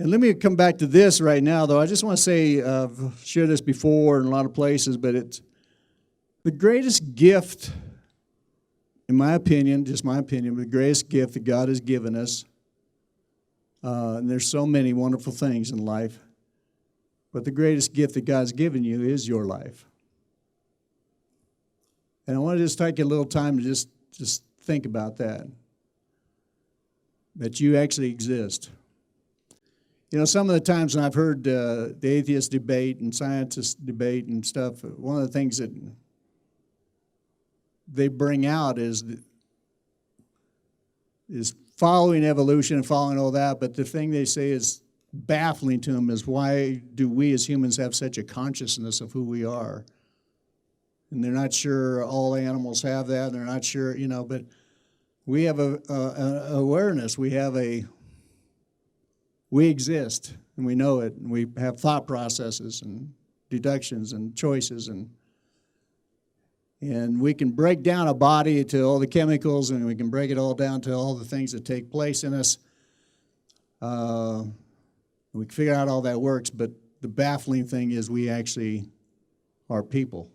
And let me come back to this right now, though. I just want to say, I've shared this before in a lot of places, but it's the greatest gift, in my opinion, just my opinion, the greatest gift that God has given us. And there's so many wonderful things in life, but the greatest gift that God's given you is your life. And I want to just take a little time to just think about that you actually exist. You know, some of the times when I've heard the atheist debate and scientists debate and stuff, one of the things that they bring out is following evolution and following all that, but the thing they say is baffling to them is, why do we as humans have such a consciousness of who we are? And they're not sure all animals have that, and they're not sure, you know, but we have a awareness. We exist, and we know it, and we have thought processes and deductions and choices, and we can break down a body to all the chemicals, and we can break it all down to all the things that take place in us. We can figure out how that works, but the baffling thing is we actually are people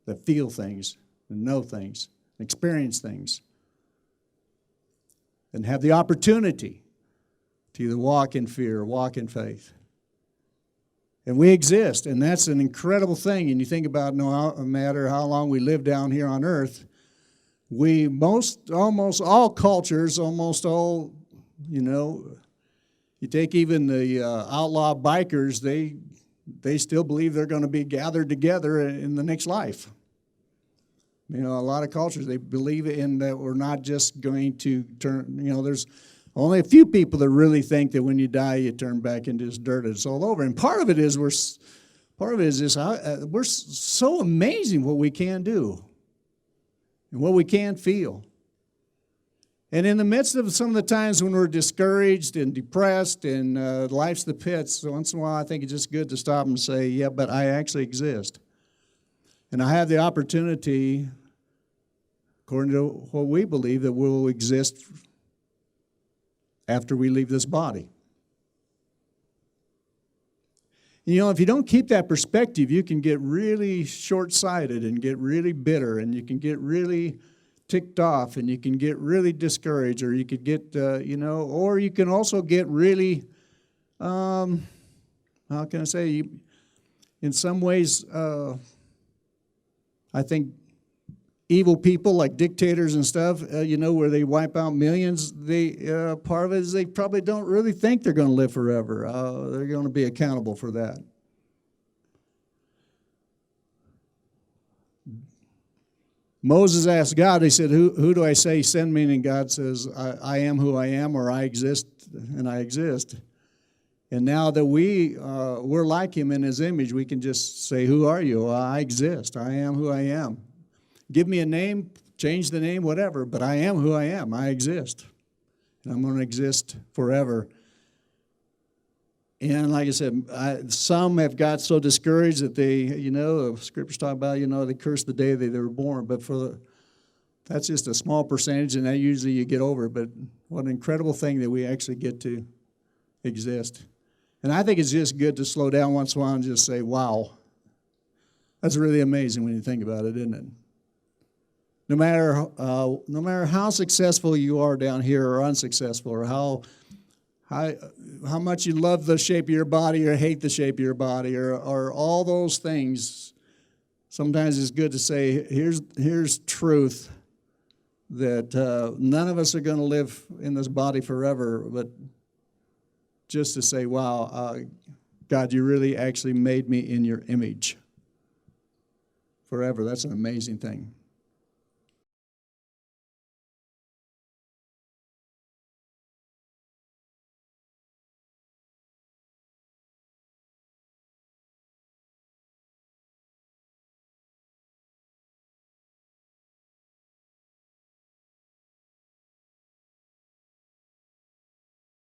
that feel things and know things, experience things, and have the opportunity to either walk in fear or walk in faith. And we exist, and that's an incredible thing. And you think about, no matter how long we live down here on earth, almost all cultures, almost all, you know, you take even the outlaw bikers, they still believe they're going to be gathered together in the next life. You know, a lot of cultures, they believe in that we're not just going to turn, you know, there's only a few people that really think that when you die, you turn back into this dirt and it's all over. And part of it is we're so amazing what we can do and what we can feel. And in the midst of some of the times when we're discouraged and depressed and life's the pits, so once in a while I think it's just good to stop and say, yeah, but I actually exist. And I have the opportunity, according to what we believe, that we'll exist after we leave this body. You know, if you don't keep that perspective, you can get really short-sighted and get really bitter, and you can get really ticked off, and you can get really discouraged, or you could get, or you can also get really, how can I say, in some ways, I think evil people like dictators and stuff, where they wipe out millions, part of it is they probably don't really think they're going to live forever. They're going to be accountable for that. Moses asked God, he said, who do I say send me? And God says, I am who I am, or I exist and I exist. And now that we're like him in his image, we can just say, who are you? I exist. I am who I am. Give me a name, change the name, whatever, but I am who I am. I exist. And I'm going to exist forever. And like I said, some have got so discouraged that they, the scriptures talk about, they curse the day they were born. But that's just a small percentage, and that usually you get over. But what an incredible thing that we actually get to exist. And I think it's just good to slow down once in a while and just say, wow. That's really amazing when you think about it, isn't it? No matter how successful you are down here or unsuccessful, or how much you love the shape of your body or hate the shape of your body, or all those things, sometimes it's good to say, here's truth, that none of us are going to live in this body forever, but just to say, wow, God, you really actually made me in your image forever. That's an amazing thing.